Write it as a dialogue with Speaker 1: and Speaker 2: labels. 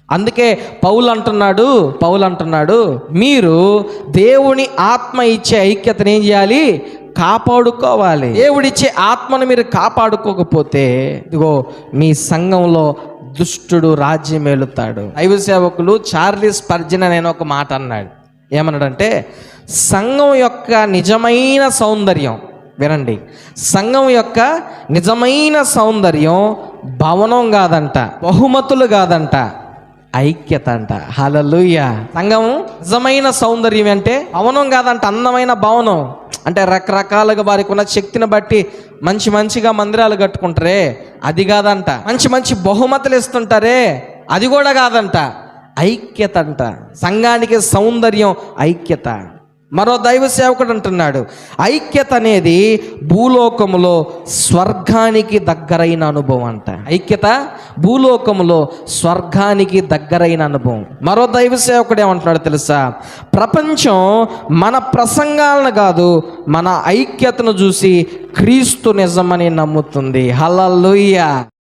Speaker 1: అందుకే పౌలు అంటున్నాడు మీరు దేవుని ఆత్మ ఇచ్చే ఐక్యతను ఏం చేయాలి? కాపాడుకోవాలి. దేవుడిచ్చే ఆత్మను మీరు కాపాడుకోకపోతే ఇదిగో మీ సంఘంలో దుష్టుడు రాజ్యం ఏలుతాడు. దైవ సేవకులు చార్లెస్ స్పర్జన్ అనే ఒక మాట అన్నాడు. ఏమన్నాడంటే, సంఘం యొక్క నిజమైన సౌందర్యం, వినండి, సంఘం యొక్క నిజమైన సౌందర్యం భవనం కాదంట, బహుమతులు కాదంట, ఐక్యత అంట. హల్లెలూయా. సంఘం నిజమైన సౌందర్యం అంటే భవనం కాదంట, అందమైన భవనం అంటే రకరకాలుగా వారికి ఉన్న శక్తిని బట్టి మంచిగా మందిరాలు కట్టుకుంటారే, అది కాదంట. మంచి బహుమతులు ఇస్తుంటారే, అది కూడా కాదంట. ఐక్యత అంట. సంఘానికి సౌందర్యం ఐక్యత. మరో దైవ సేవకుడు అంటున్నాడు, ఐక్యత అనేది భూలోకములో స్వర్గానికి దగ్గరైన అనుభవం అంట. ఐక్యత భూలోకములో స్వర్గానికి దగ్గరైన అనుభవం. మరో దైవ సేవకుడు ఏమంటున్నాడు తెలుసా? ప్రపంచం మన ప్రసంగాలను కాదు, మన ఐక్యతను చూసి క్రీస్తు నిజమని నమ్ముతుంది. హల్లెలూయా.